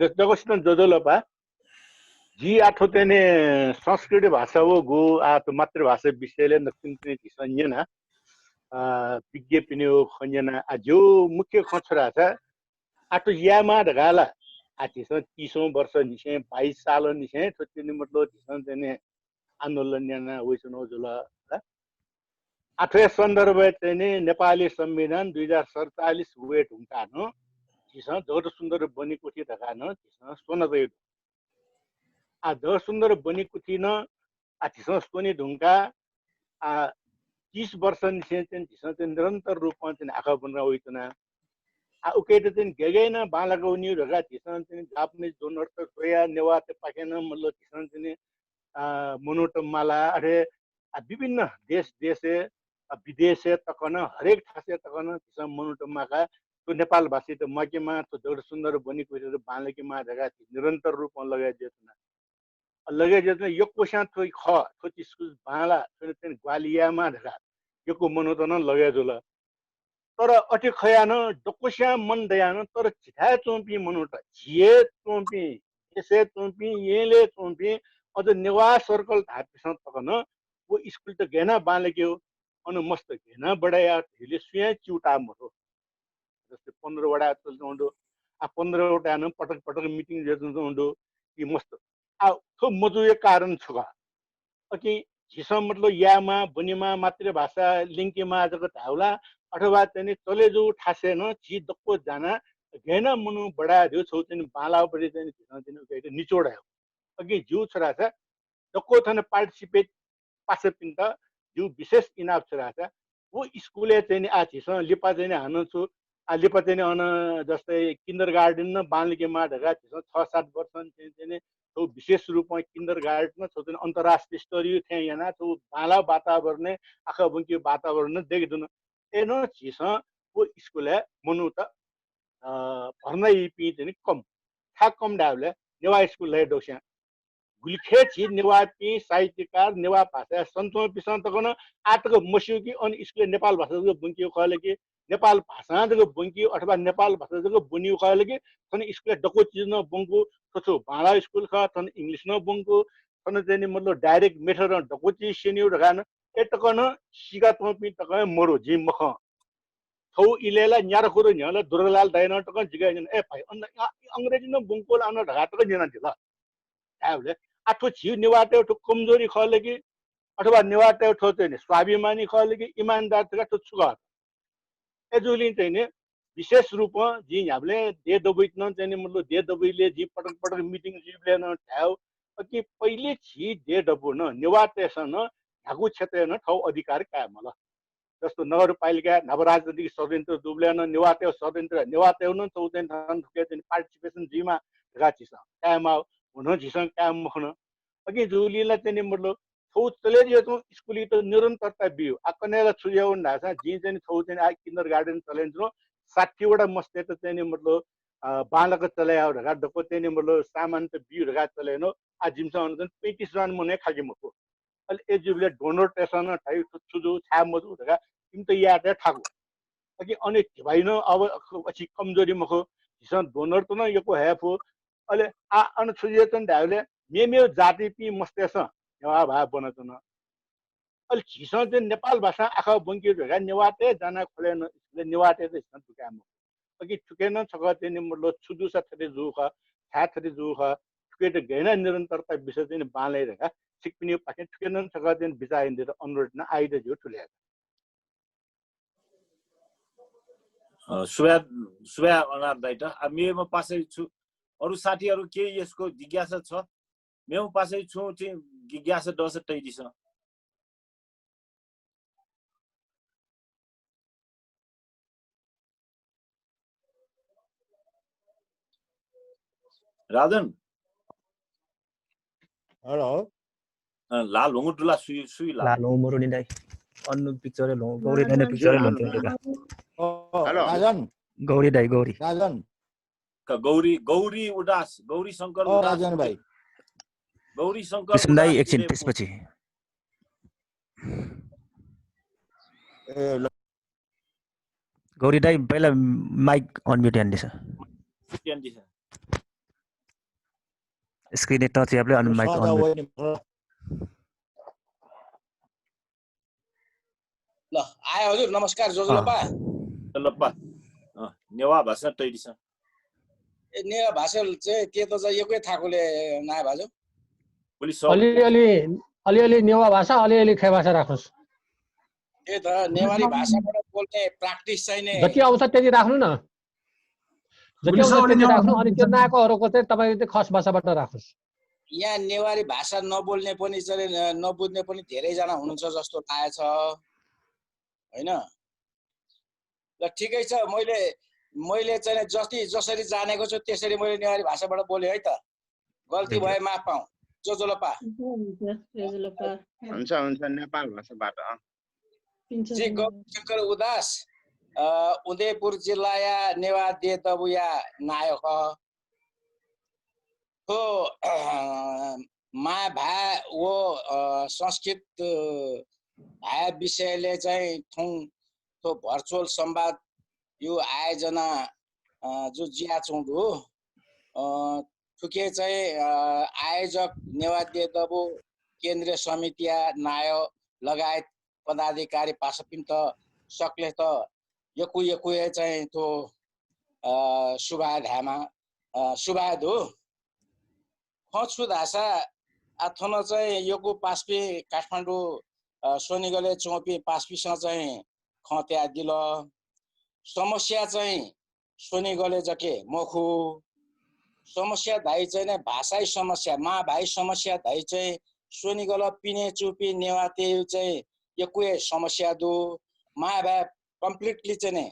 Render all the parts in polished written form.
जगसित जोजोलपा जी आठो तेने संस्कृत भाषा वो गो आ तो मातृभाषा विषयले नकिन तिने संजना विज्ञ पिने हो खंजना आ जो मुख्य खछरा छ आटो यामा ढगाला आ तिसन 30औं वर्ष निसे 22 साल निसे तो तिने मतलब तिसन तेने आन्दोलन याना होइसनो जुल आठवे सन्दर्भ तेने नेपाली संविधान 2047 वेट हुँकानो तिसन जड सुन्दर बनेको थियो ढगानो तिसन सोनबे आ द सुन्दर बनेको थिएन आ तिसन सोनी ढुङ्गा आ 30 वर्ष निसे तिसन निरन्तर रूपमा तिन आँखा बनेर होइतना आ उकेट तिन गेगेन बालाको नि रगा तिसन तिन जापानिज डोनर त सोया नेवा त पाकेन मतलब तिसन तिन मोनोटम माला अरे विभिन्न देश देशे विदेशे तकन हरेक ठासे तकन तिसन मोनोटम माका तो नेपाल भाषी त मकेमा तो जड सुन्दर बनेको थियो बालकीमा जगा निरन्तर रूपमा लगाइदिएतना लगे जसने यो कोशा थोइ ख थोति स्कुल बाला थोति ग्वालियामा ढका योको मनोतन लगे जोला तर अति खयान डकोस्या मन दयान तर छिथा चोम्पी मनोट झिए चोम्पी एसे चोम्पी येले चोम्पी अझ नेवा सर्कल धापिसँग तकन वो स्कुल त घेना बालेक्यो अनु मस्त घेना बडाया हिले सुया चिउटा मरो जस्तै 15 वडा चल्दो आ 15 वटा न पटक पटक मिटिङ जेर्दो उन्दो कि मस्त आ थो मजु एक कारण छुगा कि झिसम मतलब यामा बुनिमा मातृभाषा लिङ्केमा जको धाउला अथवा चाहिँ चलेजु ठासे न झि दक्को जाना घेना मुनु बडा दियो छौ चाहिँ बाला परि चाहिँ झिसम चाहिँ निचोडा अघि जु छोरा छ दक्को थन पार्टिसिपेट पासे पिन्त जु विशेष इनाफ छोरा छ वो स्कुले चाहिँ आ झिसम लिपा चाहिँ हानु छु आ लिपा चाहिँ अन जस्तै किन्डर गार्डन न बालकेमा ढगा झिसम 6-7 वर्ष चाहिँ तो विशेष रूपमा किन्डर गार्डन छौ अन्तर्राष्ट्रिय स्तरीय थे यहाँ तो बाला वातावरण आखा बुंकी वातावरण देखिदुन एनो छिस वो स्कुल है मनु त भर्नै पि चाहिँ कम था कम डावले नेवा स्कुल है दोस्या गुलखे छि नेवा पि साहित्यकार नेवा भाषा सन्तो पिसन तकन आतको मस्युकी अनि स्कुल नेपाल भाषाको बुंकी खले कि नेपाल भाषाको बुंकी अथवा नेपाल भाषाको बुनियो खले कि थन स्कुल डको चिज न बुंको तो बाला स्कुल का थन इंग्लिश न बुंको थन चाहिँ मतलब डाइरेक्ट मेथड डको चिज सेन्यु ढगान ए तकन सिगा तपि तकन मरो जि मख थौ इलेला न्यार खुरो न्याला दुर्गलाल दाइन तकन जिगा ए भाइ अंग्रेजी न बुंको आन ढगा तक जना दिला आउले आठो छिउ नेवाटे ठो कमजोरी खले कि अथवा नेवाटे ठो चाहिँ स्वाभिमानी खले कि इमानदार तक ठो छुगा एजुलिन चाहिँ विशेष रूपमा जी हामीले दे दबैतन चाहिँ मतलब दे दबैले जी पटक पटक मिटिङ जिबले न ठाउ कि पहिले छि दे दबु न नेवाटेसन ढाकु क्षेत्र न ठौ अधिकार का मला जस्तो नगरपालिका नवराजनीतिक षड्यन्त्र दुब्ल्यान नेवाटे षड्यन्त्र नेवाटे न चौधन धन थुके चाहिँ पार्टिसिपेसन जिमा गाचिस काममा हुन झिसङ काम मखन अघि जुलीला चाहिँ मतलब थौ चले जो तो स्कुली तो निरन्तरता बियो आकनेला छुयाउ नासा जी चाहिँ थौ चाहिँ आ किन्डर गार्डन चलेन्थ्रो 60 वटा मस्ते त चाहिँ मतलब बालक चलायो ढगा डको चाहिँ मतलब सामान त बियो ढगा चलेनो आ जिमसा अनुसार 35 जन मुने खाके मको अहिले एजुले डोनर टेसन ठाइ छुजु छा मजु ढगा तिम त याते ठाकु अघि अनि भाइ न अब अछि कमजोरी मखो हिसन डोनर त न यको हेफो अहिले आ अन छुजे त ढाउले मेमे जाति पि मस्तेस नेवा भा बनतन अहिले झिसं चाहिँ नेपाल भाषा आँखा बङ्की ढगा नेवाटे जाना खोलेन नेवाटे त हिसन तुकाम अघि ठुकेन छक चाहिँ मतलब छुदु साथै जुख छाथै जुख ठुके त गैना निरन्तरता विषय चाहिँ बाले ढगा सिक्पिने पाके ठुकेन छक चाहिँ बिचाइन दिएर अनुरोध न आइद जो ठुल्या सुबा अनार दाइटा मेमा पासै छु अरु साथीहरु के यसको जिज्ञासा छ मेमा पासै छु चाहिँ जिज्ञासा दस तैदिस राजन हेलो लाल होंगु दुला सुई लाल होंगु नि दाइ अन्नु पिक्चर लो गौरी दाइ पिक्चर लो तेका हेलो राजन गौरी दाइ गौरी राजन गौरी उदास गौरी शंकर उदास राजन भाइ गौरी शंकर कृष्ण दाइ एकछिन त्यसपछि गौरी दाइ पहिला माइक अनम्युट हान्दिछ स्क्रिन टच यापले अनि माइक सदा अन होइन ल आयो हजुर नमस्कार जोजुलोपा नेवा भाषा तैरिछ नेवा भाषा चाहिँ त्यो त चाहिँ एकै थाकोले नआए भाजु अलिअलि नेवा भाषा अलिअलि खे भाषा राख्नुहोस् त्यही त नेवारी भाषाबाट बोल्ने प्र्याक्टिस चाहिँ नै जति आउँछ त्यति राख्नु न जति आउँछ त्यति राख्नु अनि त्यो नआएकोहरूको चाहिँ तपाईँ चाहिँ खस भाषाबाट राख्नुहोस् यहाँ नेवारी भाषा नबोल्ने पनि चाहिँ नबुझ्ने पनि धेरैजना हुनुहुन्छ जस्तो लागेछ होइन ल ठिकै छ मैले चाहिँ जसरी जानेको छु त्यसरी मैले नेवारी भाषाबाट बोले है त गल्ती भए माफ पाऊ जोजोलोपा हुन्छ नेपाल भाषाबाट जी गौरीशंकर उदास उदयपुर जिल्ला नेवा दे दबुया नायक तो मा भा वो संस्कृत भा विषयले चाहिँ थुङ तो भर्चुअल संवाद यो आयोजना जो जिया चौधु ठुके चाहिँ आयोजक नेवा दे दबु केन्द्रीय समितिया नाय लगायत पदाधिकारी पासपिन त सकले त यकु चाहिँ तो शुभाधामा शुभाधु खछु धासा अथन चाहिँ यकु पासपी काठमाडौँ सोनिगले चौपी पासपीसँग चाहिँ खत्या दिल समस्या चाहिँ सोनिगले जके मखु समस्या धाइ चाहिँ भाषाई समस्या मा भाइ समस्या धाइ चाहिँ सोनिगल पिने चुपी नेवाते चाहिँ यकुए समस्या दु मा भा कम्प्लिटली चाहिँ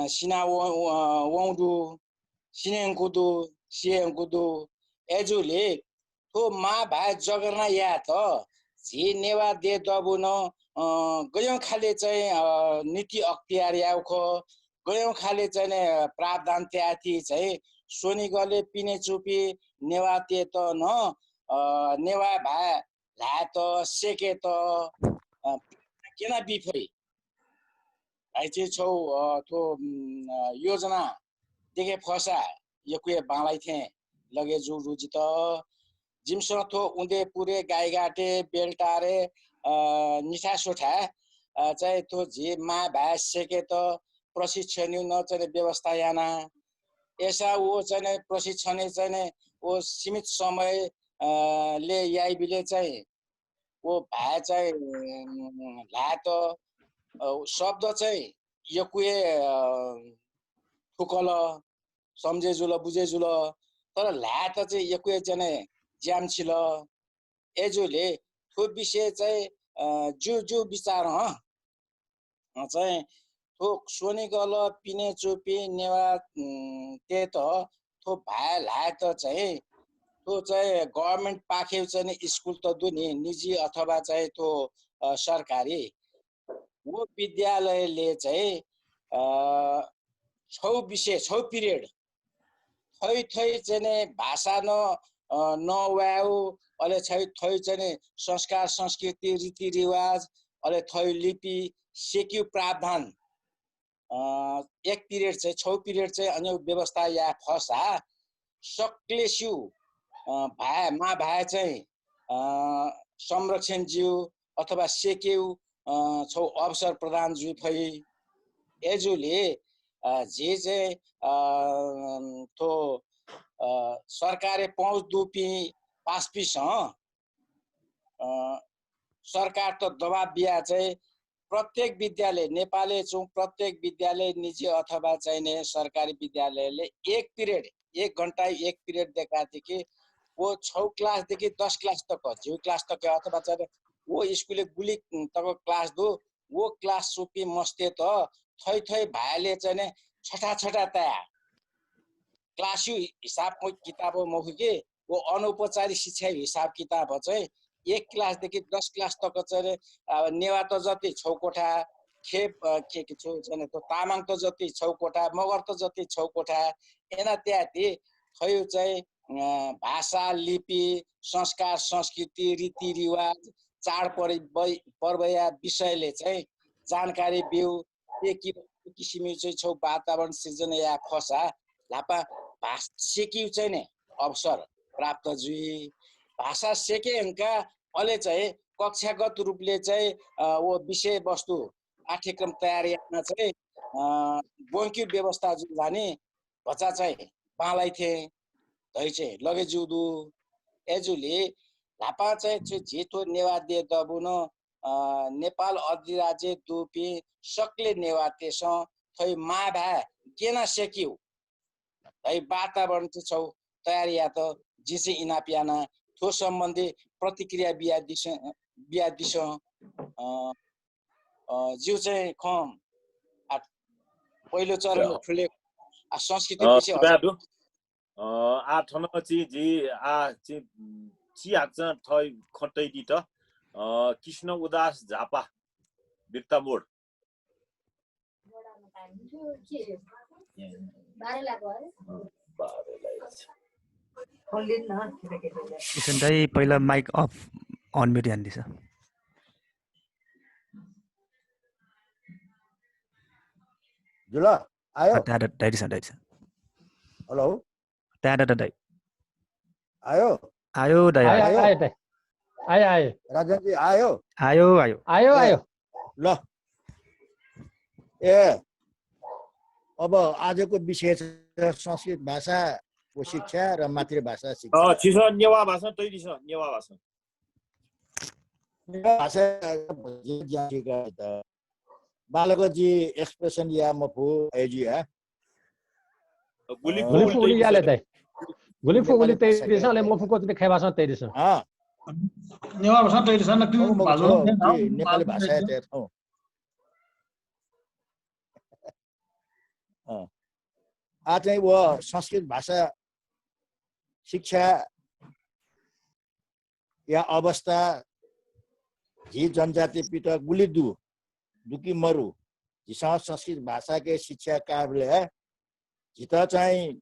सिना वौदु सिनेङकुदु सिएङकुदु एजुले तो मा भा जगर्ना या त झी नेवा दे दबु न गयौं खाले चाहिँ नीति अख्तियार याउख गयौं खाले चाहिँ प्रावधान त्याथी चाहिँ सोनिगले पिने चुपी नेवा ते त न नेवा भा ला त सेके त केना बिफरी आइचे छौ तो योजना देखे फसा यकुए बालाई थे लगे जु रुजित जिमसो थो उन्दे पुरे गाईगाटे बेल्टारे निठा सोठा चाहिँ तो जे मा भास सेके त प्रशिक्षण न चाहिँ व्यवस्था याना ऐसा वो चाहिँ प्रशिक्षण चाहिँ वो सीमित समय ले याइ बिले चाहिँ वो भा चाहिँ ला त शब्द चाहिँ यकुए ठुकल सम्झे जुल बुझे जुल तर ला त चाहिँ यकुए चाहिँ ज्याम छिल एजुले थो विषय चाहिँ जो विचार चाहिँ थो सोनिगल पिने चोपी नेवा ते त थो भा ला त चाहिँ तो चाहिँ गभर्नमेन्ट पाखे चाहिँ स्कुल त दुनी निजी अथवा चाहिँ तो सरकारी वो विद्यालयले चाहिँ 6 विषय 6 पिरियड थै चाहिँ भाषा नवाउ अले थै चाहिँ संस्कार संस्कृति रीतिरिवाज अले थै लिपि सेक्यु प्रावधान 1 पिरियड चाहिँ 6 पिरियड चाहिँ अन्य व्यवस्था या फसा सक्लेस्यु मा भए चाहिँ संरक्षण ज्यू अथवा सेक्यु छौ अवसर प्रदान जु फै एजुले जे चाहिँ तो सरकारले पहुँच दुपी पासपिस सरकार त दबाब दिया चाहिँ प्रत्येक विद्यालय नेपाली चौ प्रत्येक विद्यालय निजी अथवा चाहिँ सरकारी विद्यालयले 1 पिरियड 1 घण्टा 1 पिरियड देखादेखि वो 6 क्लास देखि 10 क्लास तक ज्यू क्लास तक अथवा चाहिँ वो स्कुलले गुली तक क्लास दो वो क्लास सुपी मस्ते त थै भाइले चाहिँ छटा तया क्लास हिसाब किताब मौखिके वो अनौपचारिक शिक्षा हिसाब किताब चाहिँ 1 क्लास देखि 10 क्लास तक चाहिँ नेवा त जति छौकोठा खेप के छु चाहिँ त तामाङ त जति छौकोठा मगर त जति छौकोठा एना त्याति थयो चाहिँ भाषा लिपि संस्कार संस्कृति रीतिरिवाज चाड पर्व या विषयले चाहिँ जानकारी बिउ के किसिमले चाहिँ छौ वातावरण सृजना या फसा लापा भाषा सिक्यु चाहिँ नि अवसर प्राप्त जुई भाषा सिकेका अहिले चाहिँ कक्षागत रूपले चाहिँ वो विषयवस्तु पाठ्यक्रम तयारीमा चाहिँ बोङ्क्यु व्यवस्था जुन जाने भचा चाहिँ पालाई थिए धै चाहिँ लगे जुदु एजुले लापा चाहिँ जेठो नेवा दे दबुन नेपाल अधिराज्य दुपी सक्ले नेवा तेस थै मा भा केना सेक्यु है वातावरण चाहिँ छौ तयारी या त जिसे इनापियाना थो सम्बन्धी प्रतिक्रिया बिया दिस जिउ चाहिँ खम पहिलो चरण ठुले संस्कृति विषय सुबादु आठन जी आ ची आक्छ थै खटै दि त कृष्ण उदास झापा बिर्तामोड किसन दाइ पहिला माइक अफ अन मेरो ध्यान दिन्छ जुला आयो दाइ हेलो दाइ आयो आयो दाइ आयो राजन जी आयो आयो ल ए अब आजको विषय छ संस्कृत भाषाको शिक्षा र मातृभाषा शिक्षा छिसो नेवा भाषा तै दिस नेवा भाषा भाषा त बालक जी एक्सप्रेसन या मफु एजी है गुली गुली याले दाइ गुली फुगुली तै दिस ले मफुको चाहिँ खेबासा तै दिस नेवा भाषा तै दिस न किन भाषा नेपाली भाषा है त आज चाहिँ वो संस्कृत भाषा शिक्षा या अवस्था झी जनजाति पिता गुलिदु दुकी मरु जिसा संस्कृत भाषा के शिक्षा काबले है जिता चाहिँ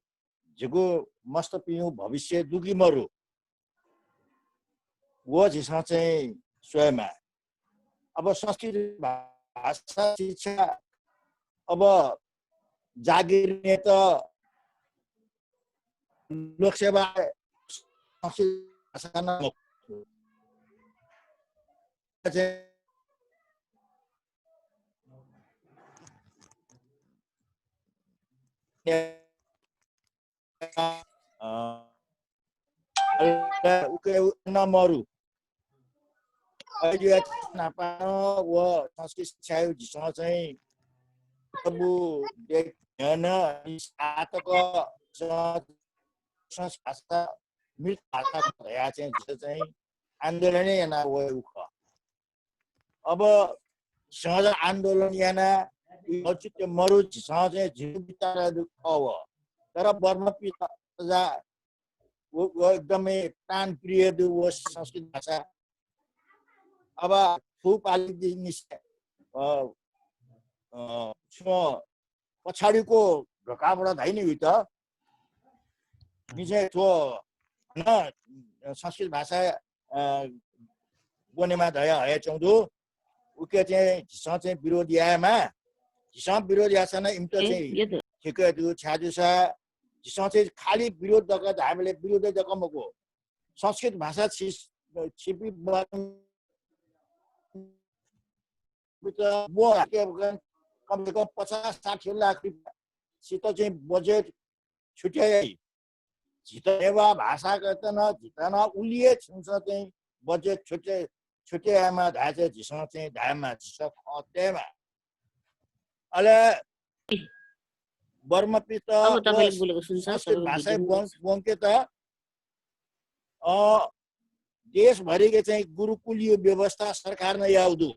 जगो मस्त पियु भविष्य दुकी मरु वो जिसा चाहिँ स्वयं अब संस्कृत भाषा शिक्षा अब जागिरने त लोकसेवा संस्कृत भाषा न नमरु अहिले वो संस्कृत शिक्षा जिसँग चाहिँ अब देख्न सातको भाषा मृत भाषा भया चाहिँ आन्दोलनै याना उख अब सहज आन्दोलन याना औचित्य मरु सहज झिउ बितारा दुख तर वर्म पिता वो एकदमै प्राण प्रिय वो संस्कृत भाषा अब फुपाली निश्चय पछाडिको ढोकाबाट धाइने हुई त निचे थो न संस्कृत भाषा बोनेमा धया हय चौधो उके चाहिँ झिसा चाहिँ विरोधी आएमा झिसा विरोधी आसन इम्त चाहिँ ठिकै दु छ्याजुसा झिसा चाहिँ खाली विरोध दक हामीले विरोध दकमको संस्कृत भाषा छिपी वो कम से कम 50-60 लाख रुपियाँसित चाहिँ बजेट छुट्याइ झितनेवा भाषा न झितन उलिए छुन्छ चाहिँ बजेट छुट्याएमा धाए झिसँग चाहिँ धाएमा झिस खतेमा अहिले वर्मपित संस्कृत भाषा बोंके त देशभरिको चाहिँ गुरुकुलीय व्यवस्था सरकार न याउदु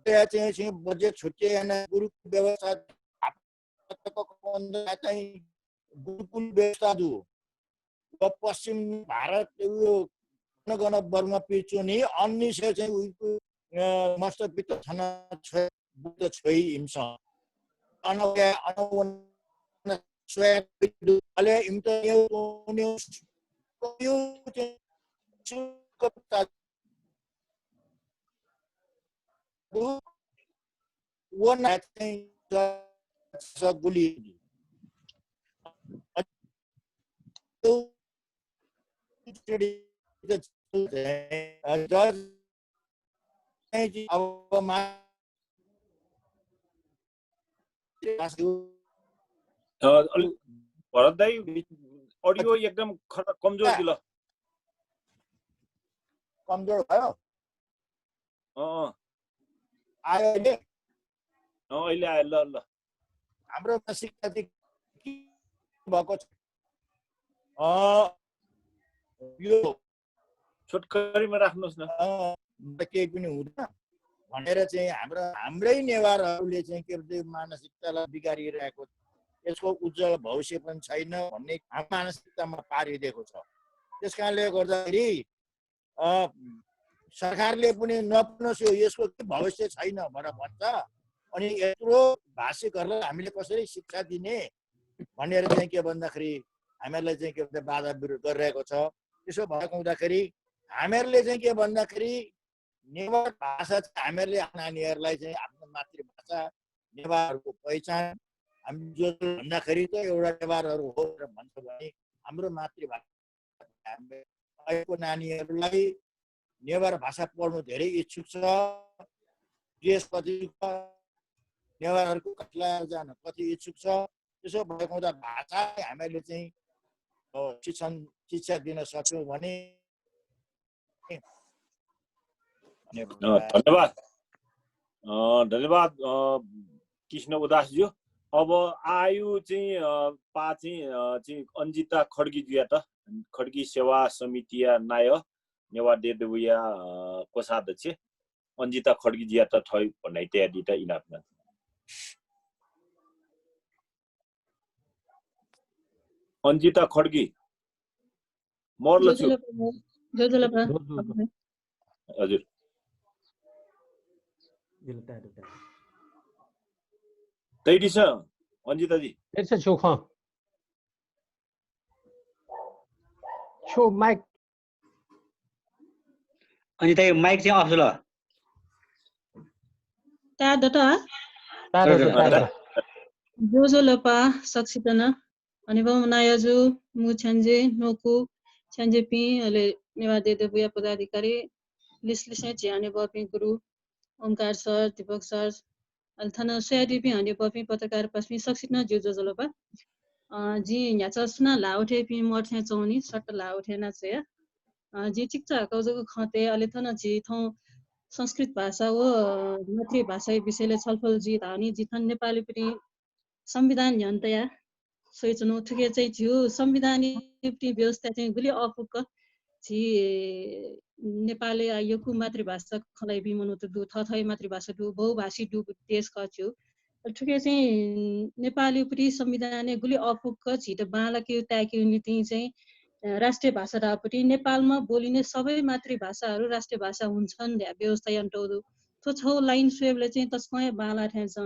चाहिँ बजेट छुट्टे गुरुकुल व्यवस्था चाहिँ गुरुकुल व्यवस्था दु पश्चिम भारत गण वर्म पिचुनी अन्य से चाहिँ मस्त पित छन बुद्ध छोई हिंस अनव्या अनवन स्वयं अले इमत यो वो ना गुली भरत दाइ अडियो एकदम कमजोर दिल कमजोर भयो आयो अहिले अहिले आयो ल ल हाम्रो शिक्षा भएको छ यो छोटकरीमा राख्नुहोस् न केही पनि हुँदैन भनेर चाहिँ हाम्रै नेवारहरूले चाहिँ के भन्छ मानसिकतालाई बिगारिरहेको यसको उज्जवल भविष्य पनि छैन भन्ने मानसिकतामा पारिदिएको छ। त्यस कारणले गर्दाखेरि सरकारले पनि नपुग्नुहोस् यसको के भविष्य छैन भनेर भन्छ अनि यत्रो भाषिकहरूलाई हामीले कसरी शिक्षा दिने भनेर चाहिँ के भन्दाखेरि हामीहरूले चाहिँ के भन्छ बाधा विरोध गरिरहेको छ। त्यसो भएको हुँदाखेरि हामीहरूले चाहिँ के भन्दाखेरि नेवार भाषा हामीहरूले नानीहरूलाई चाहिँ आफ्नो मातृभाषा नेवारहरूको पहिचान हामी जो भन्दाखेरि त एउटा नेवारहरू हो भनेर भन्छ भने हाम्रो मातृभाषा अहिलेको नानीहरूलाई नेवार भाषा पढ्नु धेरै इच्छुक छ। देश कति नेवारहरूको कतिलाई जान कति इच्छुक छ। त्यसो भएको हुँदा भाषा हामीहरूले चाहिँ शिक्षा दिन सक्यौँ भने धन्यवाद धन्यवाद कृष्ण उदासज्यू। अब आयु चाहिँ अन्जिता खड्गीज्यू त खड्गी सेवा समिति नाय नेवा देदुया कोषाध्यक्ष अन्जिता खड्गीज्यू त ठै भन्ने तयारी त इनापमा अन्जिता खड्गी मर्ल छु हजुर तैडी छ अन्जिता जी त्यसै छु माइक अन्जिता यो माइक चाहिँ अफ ल जोजो लपा सक्षितन अनि नायजु मु छन्जे नोकु छन्जे पि अले नेवा देदुया पदाधिकारी लिसलिसे ज्याने बपि गुरु ओमकार सर दीपक सर अल्थन सेडिपि हने बपि पत्रकार पस्मी सक्षितन जोजो लपा जी न्याचा सुना लाउठे पि मर्थे चौनी सट्ट लाउठे ना छ जी चिक्चा कौजको खते अले थन जी थौ संस्कृत भाषा हो मातृभाषा विषयले छलफल जी धानी जिथन नेपाली पनि संविधान न्यन्तया सोचनु ठुके चाहिँ जिउ संविधानिक व्यवस्था चाहिँ गुली अपुक जी नेपाली आयोको मातृभाषा खलाई बिमनु त दु थथै मातृभाषा दु बहुभाषी दु देश कछु ठुके चाहिँ नेपाली पनि संविधान गुली अपुक छिट बाला के ताके नीति चाहिँ राष्ट्रिय भाषा रापटी नेपालमा बोलिने सबै मातृभाषाहरू राष्ट्रिय भाषा हुन्छन् व्यवस्था यन्टौदु तो छौ लाइन स्वेबले चाहिँ तस्मै बाला ठ्यान्छ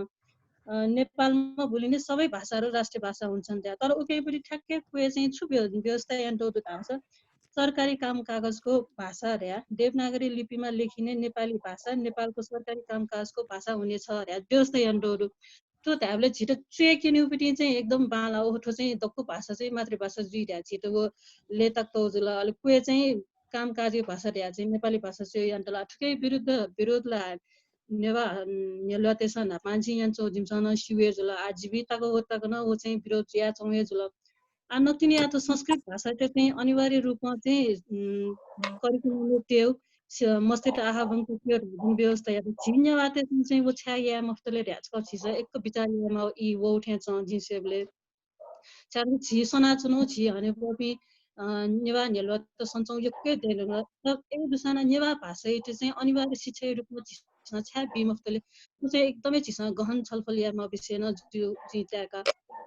नेपालमा बोलिने सबै भाषाहरू राष्ट्रिय भाषा हुन्छन् त्यहाँ तर उकै पनि ठ्याक्कै कुए चाहिँ छु व्यवस्था यन्टौदु थाहा सरकारी काम कागजको भाषा र्या देवनागरी लिपिमा लेखिने नेपाली भाषा नेपालको सरकारी कामकाजको भाषा हुनेछ र्या व्यवस्था यन्टौदु त्यो हामीले छिटो चेकिनु पनि चाहिँ एकदम बाला ओठो चाहिँ दक्को भाषा चाहिँ मातृभाषा जुइरा छिटो ले तक्तो जुला अलिक कुए चाहिँ कामकाजी भाषा र्या चाहिँ नेपाली भाषा चाहिँ यन्टला ठुकै विरोधलाई नेवा नेलतेसन मान्छे यन्चो जिमसन शिवे जुला आजीविताको होतकन ओ चाहिँ विरोध या चौए जुला नतिनी या त संस्कृत भाषा चाहिँ अनिवार्य रूपमा चाहिँ करिकुलम त्यो मस्तेट आहाबंको त्यो व्यवस्था या झिन्यवाते चाहिँ वो छ्या मफ्तले र्याचको छिस एक विचारमा इ वो उठे छ जिसेबले चारु छि सनाचनो छि हने पनि नेवा नेलवा त सञ्चौ यक्कै देन एक दुसना नेवा भाषा चाहिँ अनिवार्य शिक्षा रूपमा छ्या बिमफ्तले चाहिँ एकदमै छिस गहन छलफल यामा विषय न जित्याका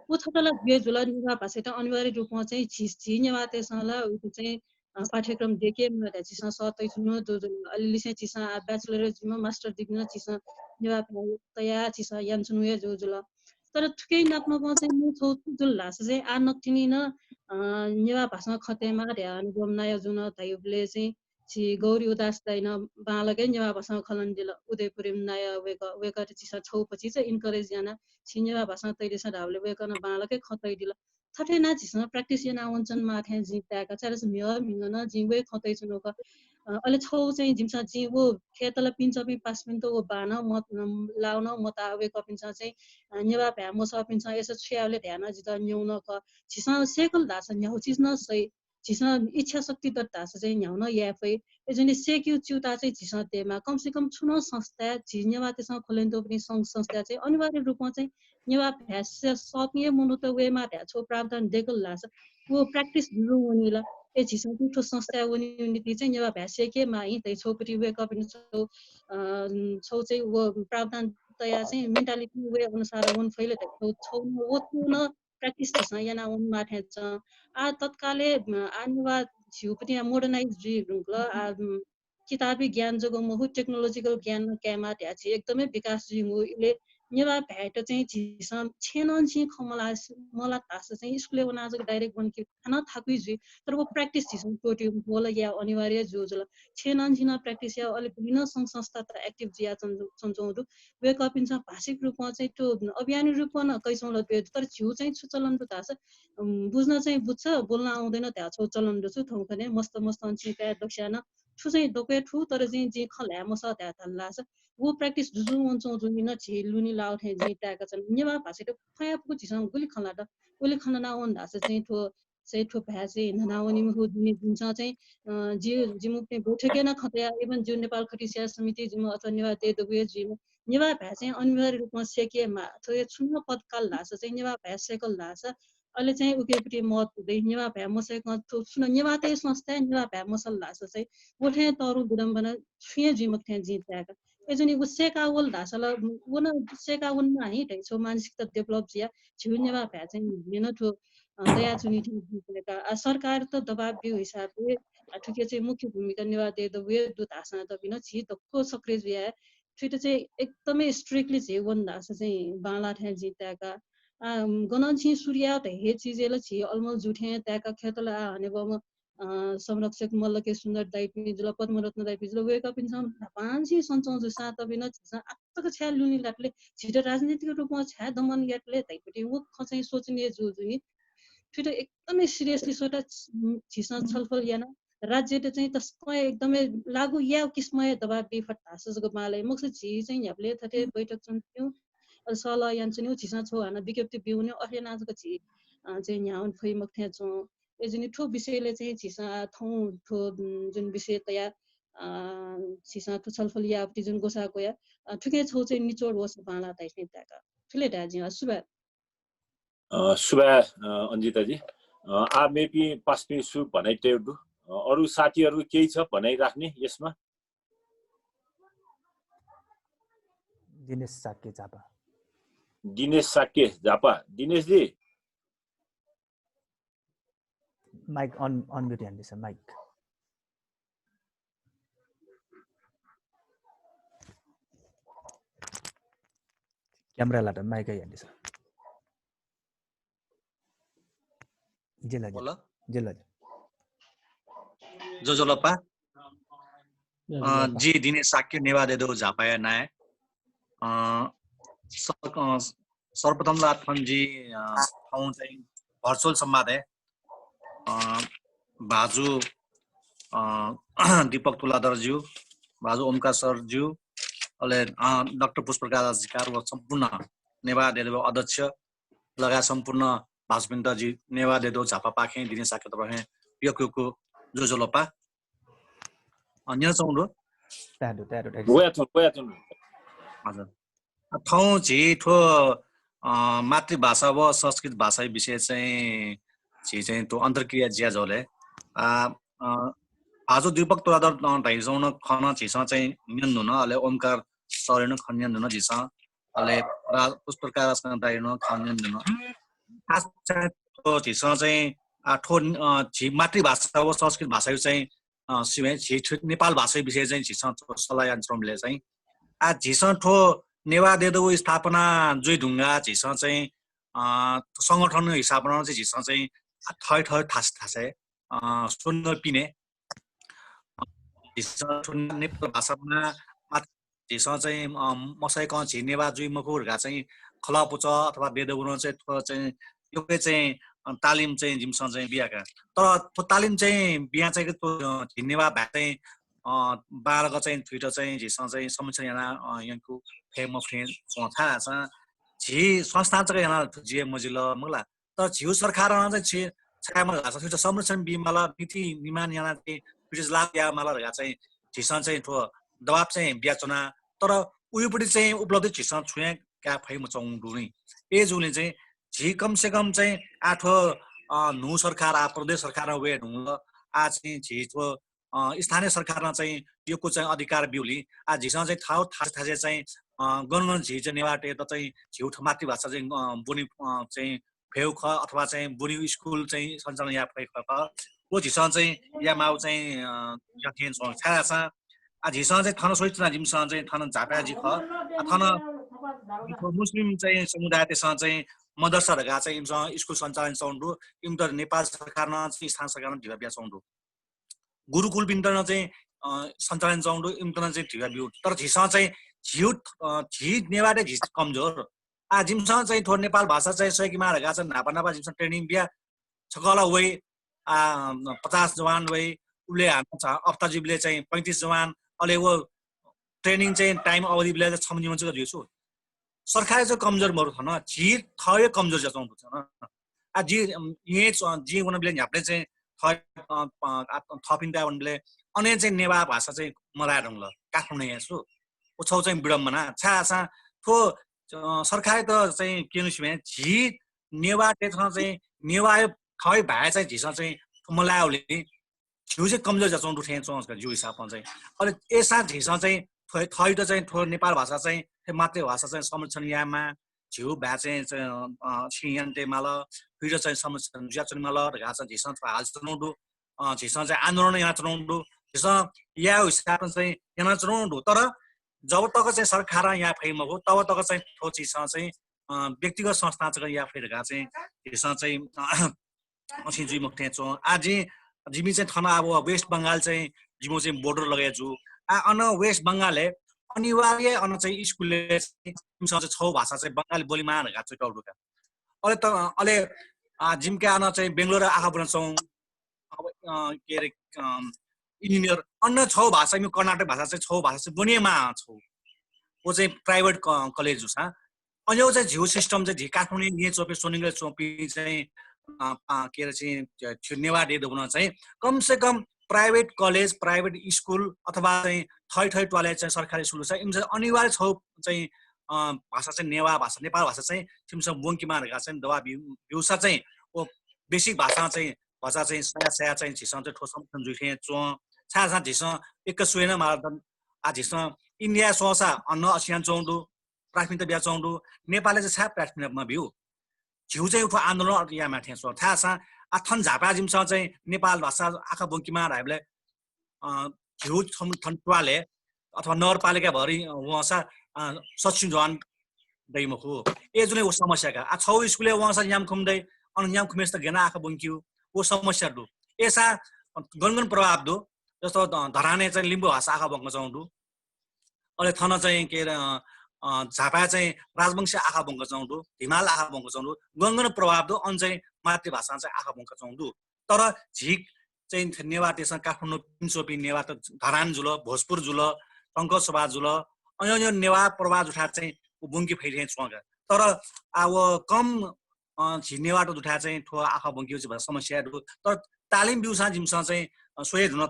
वो छतला बेजुला नेवा भाषा त अनिवार्य रूपमा चाहिँ झिन्यवाते सला चाहिँ पाठ्यक्रम देखे मलाई चिसा सतै छु जो अलि चाहिँ चिसा ब्याचलर जिमा मास्टर डिग्री चिसा नेवा तया चिसा यान्सुनुए जो जुल तर ठुकै नाप्न चाहिँ म छौ जुल लास चाहिँ आ नक्तिनी न नेवा भाषा खतेमा र्या अनुभव नयाँ जुन तायुले चाहिँ 지 गौरी उदास दैन बालकै नेवा भाषा खलन दिल उदयपुर नयाँ वेक चिसा छौ पछि चाहिँ इन्करेज याना छिनेवा भाषा तैले सा ढावले वेकन बालकै खतै दिल थटे ना चिसा प्र्याक्टिस याना वञ्चन माथे जिताका चारस मिय मिंगन जिवे खतै जुनोक अहिले छौ चाहिँ जिमसा जि वो खेतला पिन्छ पि 5 मिनेट वो बान मत लाउन मत आवे कपिन्छ चाहिँ नेवा भ्यामो छ पिन्छ यसो छ्याले ध्यान जित न्यून क छिसा सेकल दास न्याउ चिज न सही छिसा इच्छा शक्ति त दास चाहिँ न्याउन याफै एजनी सेक्यु च्युता चाहिँ छिसा तेमा कम से कम छुनो संस्था झिनेवा त्यसमा खोलेन्तो पनि संस्था चाहिँ अनिवार्य रूपमा चाहिँ नेवा भ्यास सपिए मुनु त वेमा भ्याछो प्रावधान देकल लास वो प्र्याक्टिस रु उनीला ए झिसा ठुलो संस्था उनीति चाहिँ नेवा भ्यासे के माइ तै छोपरी वेक अप छौ चाहिँ वो प्रावधान तया चाहिँ मेन्टालिटी वे अनुसार उन फैले त छौ वो न प्र्याक्टिस छिसा याना उन माथे छ आ तत्काले आनुवा छिउ पनि मोडर्नाइज रुङ्ल किताबी ज्ञान जगो महु टेक्नोलोजिकल ज्ञान क्यामा त्याछि एकदमै विकास जिले नेवा भ्याट चाहिँ झिसा छेनन छि खमला मला तास चाहिँ स्कुले उनाजको डाइरेक्ट बन के खाना थाकुइ जि तर वो प्र्याक्टिस छिसा टोटी बोला या अनिवार्य जोजल छेनन छिना प्र्याक्टिस या अलि विभिन्न संघ संस्था त एक्टिभ जिया चन्चौदु वेक अप इन भाषिक रूपमा चाहिँ त्यो अभियानी रूपमा न कैसौँ ल तर छिउ चाहिँ चलन त तास बुझ्न चाहिँ बुझ्छ बोल्न आउँदैन त्या छौ चलन छु थौखने मस्त अन्छि त्या दक्षाना छु चाहिँ दोके ठु तर चाहिँ जे खल्या मस त्या तल्लास वो प्र्याक्टिस जुजु वन्छौ जुनिन झिलुनी लाउथे जे त्याका छन् नेवा भाषा फयापको झिसङ गुली खला त गुली खना ना वन दास चाहिँ ठो भ्यासे ननावनी हो जुनि जुन्छ चाहिँ जे जिमु पनि बैठके न खतया इभन जो नेपाल खटिसिया समिति जिमु अथवा नेवा देदुवे जिमु नेवा भ्यासे अनिवार्य रूपमा सेकेमा थोय छुन्न पदकाल लास चाहिँ नेवा भ्यासेकल लास अहिले चाहिँ उकेपट्टि मत हुँदै नेवा भ्या मसेक सुन नेवा त्यही संस्था नेवा भ्या मसल लास चाहिँ उठे तरु विडम्बना छुए जिमक थे जित्याका एजनी उसेकावल धासला वन सेकावन नाही छौ मानसिकता डेभलप जिया छु नेवा भ्या चाहिँ हेन ठो तया चुनि जितेका सरकार त दबाब दियो हिसाबले ठुके चाहिँ मुख्य भूमिका निभा दे द वे दु धासना त बिन छि तक्को सक्रिय बिया ठुटे चाहिँ एकदमै स्ट्रिक्टली चाहिँ वन धास चाहिँ बाला थे जित्याका गणछि सूर्य त हे चीजेला छि अलमल जुठे त्याका खेतला हने बम संरक्षक मल्लके सुन्दर दाइपि जुल पद्मरत्न दाइपि जुल वेक अप इन पांची सञ्चौ जु सात बिन आत्तक छ्या लुनी लाटले छिटो राजनीतिक रूपमा छ्या दमन याटले दाइपटि वो खचै सोचनीय जुजुनी छिटो एकदमै सिरियसली सोटा छिसा छलफल याना राज्य चाहिँ तस्मै एकदमै लागु या किस्मय दबाब बेफट हासजको माले मक्स छि चाहिँ याबले थटे बैठक चन्थ्यो सला यान्छन्यु छिसा छौ हाना विज्ञप्ति बिउने अहे नाजको छि चाहिँ न्याउन फै मक्थे छौ एजनी ठो विषयले चाहिँ छिसा थौ ठो जुन विषय तया छिसा ठो छलफल यापति जुन गोसाको या ठुके छौ चाहिँ निचोड होस् बाला ताइने ताका ठुले दाजि सुबा अन्जिताजी आ मेपी पास्पे सु भनाइ तेडु अरु साथीहरु केही छ भनाइ राख्ने यसमा दिनेश साके Jhapa Dinesh ji mic unmute हान्दैछ mic camera लाट माइकै हान्दैछ जेल जोजोलप्पा जी दिनेश साक्य नेवा देदो झापाया नाय सर्वप्रथम लाथनजी ठाउँ चाहिँ भर्चुअल संवाद है बाजु दीपक तुलाधरज्यू बाजु ओमकार सरज्यू अहिले डाक्टर पुष्पप्रकाश अधिकार व सम्पूर्ण नेवा देदो अध्यक्ष लगायत सम्पूर्ण भाजपिन्दाजी नेवा देदो झापा पाखे दिनेश साक्य तपाईँ पियको जोजोलप्पा अन्य चौँडो हजुर ठाउँ झिठो मातृभाषा व संस्कृत भाषा विषय चाहिँ त्यो अन्तर्क्रिया ज्या झोले आज दीपक तुलाधर ढाइसौँ खन झिस चाहिँ न्यन हुन अहिले ओमकार सरेन खन्यन हुन झिस अहिले पुष्पप्रकाश दाइन खन्यन हुन खास चाहिँ झिस चाहिँ ठो मातृभाषा व संस्कृत भाषा चाहिँ नेपाल भाषा विषय चाहिँ झिस सल्लाह यान्त्रमले चाहिँ झिस ठो नेवा देदो स्थापना जुई ढुङ्गा झिस चाहिँ संगठन हिसाबमा चाहिँ झिस चाहिँ ठय थासे सुन्न पिने नेपाल भाषामा झिसँग चाहिँ मसाइ क झिनेवा जुइ मकुरगा चाहिँ खलापुच अथवा बेदबुन चाहिँ थो चाहिँ योकै चाहिँ तालिम चाहिँ जिमसँग चाहिँ बिहाका तर त्यो तालिम चाहिँ बिहा चाहिँ त्यो झिनेवा भए चाहिँ बाह्रको चाहिँ ट्विटर चाहिँ झिसँग चाहिँ समस्या यहाँ यहाँको फेमस फ्रेन्ड था झि संस्था चाहिँ यहाँ जे मजिल मलाई तर झिउ सरकार चाहिँ छि छायामा घाँस छ संरक्षण बिमाला नीति निमान यहाँ चाहिँ ब्रिटिस लाभ या माला चाहिँ झिसँग चाहिँ ठो दबाब चाहिँ ब्याचना तर उयोपट्टि चाहिँ उपलब्धि झिसँग छुया क्या फै म चाउँदु नि ए जुले चाहिँ झि कम से कम चाहिँ आठो नु सरकार आ प्रदेश सरकार वे ढुङ आ चाहिँ झि ठो स्थानीय सरकारमा चाहिँ योको चाहिँ अधिकार बिउली आ झिसँग चाहिँ थाउ थाहा चाहिँ गणगण झि चाहिँ नेवाटे त चाहिँ झिउ मातृभाषा चाहिँ बुनि चाहिँ फेउ ख अथवा चाहिँ बुनि स्कुल चाहिँ सञ्चालन या फै ख वो झिसँग चाहिँ या माउ चाहिँ याखेन छा छ आ झिसँग चाहिँ थन सोइतना जिमसँग चाहिँ थन झापा जि ख थन मुस्लिम चाहिँ समुदाय त्यससँग चाहिँ मदरसाहरुगा चाहिँ इमसँग स्कुल सञ्चालन चौंडु इम त नेपाल सरकारमा चाहिँ स्थानीय सरकारमा ढिला बिया चौंडु गुरुकुल बिन्टन चाहिँ सञ्चालन चौंडु इम त चाहिँ ढिला बिउ तर झिसँग चाहिँ झि नेवारे झि कमजोर आ जिमसँग चाहिँ थोर नेपाल भाषा चाहिँ सयकीमा हगा चाहिँ नापा जिमसँग ट्रेनिङ बिया छकला वइ 50 जवान वइ उले हान्न अफ्ताजीले चाहिँ 35 जवान अले वो ट्रेनिङ चाहिँ टाइम अवधि बिले चाहिँ 6 महिना चाहिँ दिएको सरकार चाहिँ कमजोर मरु थन झि थय कमजोर जाउँ छ आ जी ये जी उन बिले न्याप्ले चाहिँ थपिन्दा उनले अने चाहिँ नेवा भाषा चाहिँ मलाई ढंग ल काठमाडौँ यासु ओ छौ चाहिँ विडम्बना छासा थो सरकार त चाहिँ के निस्मे झि नेवा टेथन चाहिँ नेवा खै भाइ चाहिँ झिस चाहिँ मलाउले झिउ चाहिँ कमजोर जाउँ उठे चौंस का जिउ हिसाबमा चाहिँ अनि एसा झिस चाहिँ थै त चाहिँ थो नेपाल भाषा चाहिँ मातृभाषा चाहिँ संरक्षण यामा झिउ भा चाहिँ छियन टेमाल फिर चाहिँ संरक्षण ज्याचन माल घाचा झिस हाल चनौडु झिस चाहिँ आन्दोलन यहाँ चनौडु झिस या हिसाबमा चाहिँ यहाँ चनौडु तर जब तक चाहिँ सरकार यहाँ फैमा हो तब तक चाहिँ ठो चिज चाहिँ व्यक्तिगत संस्था चाहिँ यहाँ फेरगा चाहिँ झिस चाहिँ असी जुइ मुक्थे चो आज जिमी चाहिँ थन अब वेस्ट बंगाल चाहिँ जिमो चाहिँ बोर्डर लगाए छु अन वेस्ट बंगालले अनिवार्य अन चाहिँ स्कुलले चाहिँ छौ भाषा चाहिँ बंगाली बोलीमा हगा चाहिँ टौडुका अले त अले जिमका अन चाहिँ बेंगलोर आखा बनाउँछौ अब के रे इंजिनियर अन्य छौ भाषा में कर्नाटक भाषा चाहिँ छौ भाषा चाहिँ बनिएमा छौ वो चाहिँ प्राइवेट कलेज हो सा अनि यो चाहिँ झिउ सिस्टम चाहिँ झि काठमाडौँ ने चोपे सोनिङले चोपी चाहिँ के रे चाहिँ नेवा दे दबुन चाहिँ कम से कम प्राइवेट कलेज प्राइवेट स्कुल अथवा चाहिँ थै थै टोले चाहिँ सरकारी स्कुल छ इम चाहिँ अनिवार्य छौ चाहिँ भाषा चाहिँ नेवा भाषा नेपाल भाषा चाहिँ तिमसँग बोङ्कीमा रहेका चाहिँ दवा बिउसा चाहिँ ओ बेसिक भाषा चाहिँ सया चाहिँ झिसँग चाहिँ ठोस जुइथे चो छा छा झिसँग एक सुएन मारदन आ झिसँग इन्डिया सोसा अन्न असियान चौंडु प्राथमिकता बिया चौंडु नेपालले चाहिँ छा प्राथमिकतामा बिउ झिउ चाहिँ उठो आन्दोलन या माथि छ थाहा छ आथन झापा जिमसँग चाहिँ नेपाल भाषा आखा बोङ्कीमा हामीले झिउ थन्टुवाले अथवा नगरपालिका भरि वहाँसा सचिव जवान दैमुखु ए जुनै समस्याका आ छौ स्कुलले वहाँसा याम खुम्दै अनि याम खुमेस त गेना आखा बोङ्क्यु वो समस्या दु एसा गणगण प्रभाव दु जस्तो धराने चाहिँ लिम्बू भाषा आखा बङ्ग चाउँदु अहिले थन चाहिँ के झापा चाहिँ राजवंशी आखा बङ्ग चाउँदु हिमाल आखा बङ्ग चाउँदु गणगण प्रभाव दु अन चाहिँ मातृभाषा चाहिँ आखा बङ्ग चाउँदु तर झिक चाहिँ नेवा त्यसमा काठमाडौँ पिन्चोपी नेवा त धरान जुल भोजपुर जुल टङ्क सभा जुल अन्य नेवा प्रभाव उठा चाहिँ बुङ्की फैलिए छुवागा तर अब कम झिनेवा त उठा चाहिँ ठो आखा बङ्की चाहिँ समस्या तर तालिम बिउसा जिमसँग चाहिँ सोही हुन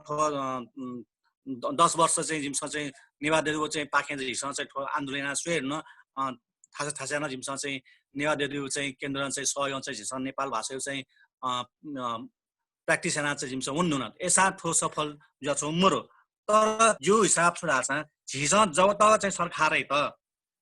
10 वर्ष चाहिँ जिमसँग चाहिँ नेवा देदु चाहिँ पाखे जिमसँग चाहिँ ठो आन्दोलन सोही हुन थाहा न जिमसँग चाहिँ नेवा देदु चाहिँ केन्द्र चाहिँ सहयोग चाहिँ जिमसँग नेपाल भाषा चाहिँ प्र्याक्टिस हैन चाहिँ जिमसँग हुन्न न एसा ठो सफल जछौ मरो तर जो हिसाब सुधा छ झिसँग जब तक चाहिँ सरकारै त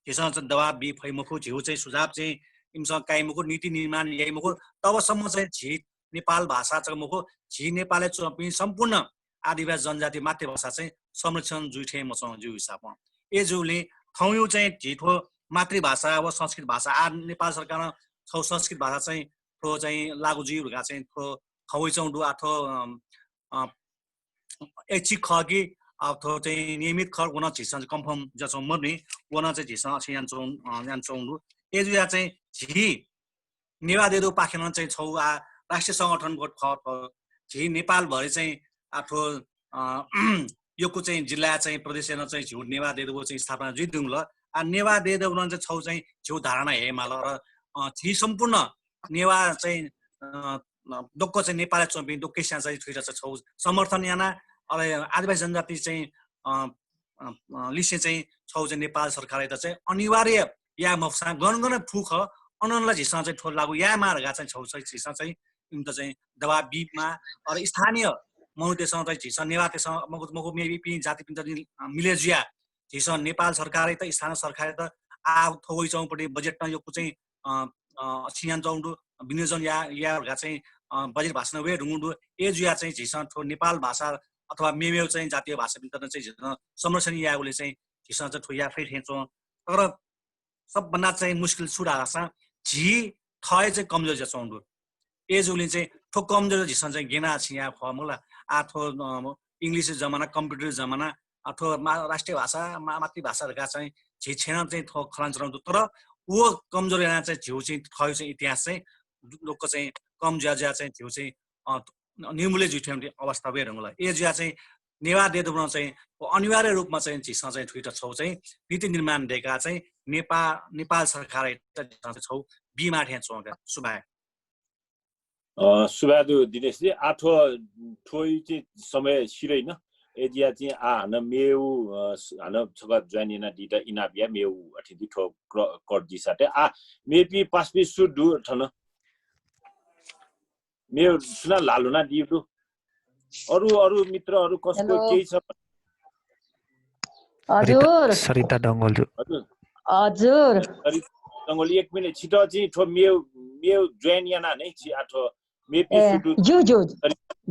झिसँग चाहिँ दबाब बि फैमुखु झिउ चाहिँ सुझाव चाहिँ इमसँग काइमुखु नीति निर्माण ल्याइमुखु तबसम्म चाहिँ झि नेपाल भाषा चाहिँ मुखु झि नेपालले चोपी सम्पूर्ण आदिवासी जनजाति मातृभाषा चाहिँ संरक्षण जुइथे मसँग जो हिसाबमा ए जुले थौयु चाहिँ झिठो मातृभाषा वा संस्कृत भाषा आ नेपाल सरकार छौ संस्कृत भाषा चाहिँ ठो चाहिँ लागु जुइहरुगा चाहिँ ठो खवै चौंडु आठो एची खगी थो चाहिँ नियमित खर वना झिसा कन्फर्म जसो मर्ने वना चाहिँ झिसा यान्छौँ एजुया चाहिँ झी नेवादेदो पाखेन चाहिँ छौ राष्ट्रिय संगठनको झी नेपाल भरि चाहिँ आठो योको चाहिँ जिल्ला चाहिँ प्रदेशमा चाहिँ झिउ नेवादेदो चाहिँ स्थापना जुइदिउँ ल नेवादेदो चाहिँ छौ चाहिँ झिउ धारणा हेमाल र झी सम्पूर्ण नेवा चाहिँ दोक्को चाहिँ नेपाली चम्पी दोक्केसा चाहिँ थुइरा छौ समर्थन याना आदिवासी जनजाति चाहिँ लिसे चाहिँ छौ चाहिँ नेपाल सरकारले त चाहिँ अनिवार्य या मफसा गनगन फुख अननलाई झिसा चाहिँ ठोल लागु या मार्गा चाहिँ छौ चाहिँ झिसा चाहिँ उनत चाहिँ दबाब बीपमा अर स्थानीय मनुतेसँग चाहिँ झिसा नेवातेसँग मको मेबी पि जाति पिन्त मिलेजिया झिसा नेपाल सरकारले त स्थानीय सरकारले त थोइ चौपटी बजेटमा यो चाहिँ छियान चौंडु विनियोजन या चाहिँ बजेट भाषण वे ढुङ्गु एजुया चाहिँ झिसा ठो नेपाल भाषा अथवा मेमेउ चाहिँ जातीय भाषा पिन्त चाहिँ झिसा संरक्षण याले चाहिँ झिसा चाहिँ ठो या फै ठेचो तर सबभन्दा चाहिँ मुस्किल सुडासा झी थय चाहिँ कमजोर जसौंडु एजुले चाहिँ ठो कमजोर झिसा चाहिँ गेना छिया फर्मुला आथो इंग्लिश जमाना कम्प्युटर जमाना अथवा राष्ट्रिय भाषा मातृभाषाहरुका चाहिँ झी छेन चाहिँ थो खलान चलाउँदु तर वो कमजोर यहाँ चाहिँ झिउ चाहिँ थय चाहिँ इतिहास चाहिँ लोकको चाहिँ कम ज्या चाहिँ झिउ चाहिँ निर्मूल्य जुठ्याउने अवस्था भइरहेको एजिया चाहिँ नेवा देदुमा चाहिँ अनिवार्य रूपमा चाहिँ झिसा चाहिँ ठुइट छौ चाहिँ नीति निर्माण दिएका चाहिँ नेपाल सरकार छौ बीमा ठ्या छौका सुबादु दिनेशजी आठो ठोइ चाहिँ समय सिरैन एजिया चाहिँ हान मेउ हान छगा ज्वानिना दिटा इनाबिया मेउ अठि ठो कर्जी साटे मेपी पासपी सुडु ठन मेउ सुना लालुना दिउ अरु मित्रहरु कसको केही छ हजुर सरिता डंगोल हजुर डंगोल 1 मिनेट छिटो चाहिँ ठो मेउ ज्वानिना नै छि आठो मेपी सुडु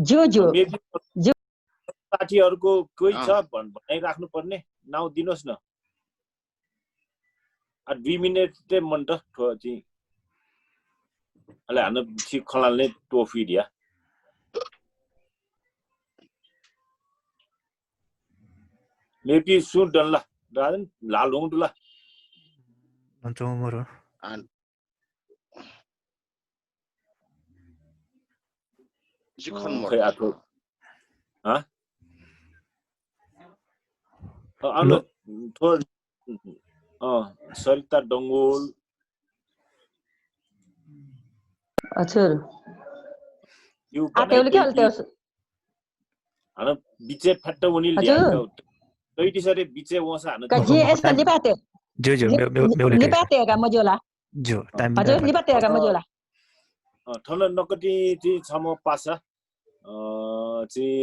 जो साथीहरुको कोही छ भनाइ राख्नु पर्ने नाउ दिनुस् न 2 मिनेट ते मन त ठो चाहिँ अले हान छि खलालले टोफी दिया मेपी सुड डनला दान लालुङ दुला अन्चो मरो जिखन मरो आठो अनु थो सरिता डंगोल हजुर यो आटेले के हाल्थे हान बिचे फट्ट उनिल दिया तैटी सरे बिचे वसा हान कजी एस लिबाते जो लिबाते का मजोला जो टाइम हजुर लिबाते का मजोला ठन नकटी चाहिँ छम पासा चाहिँ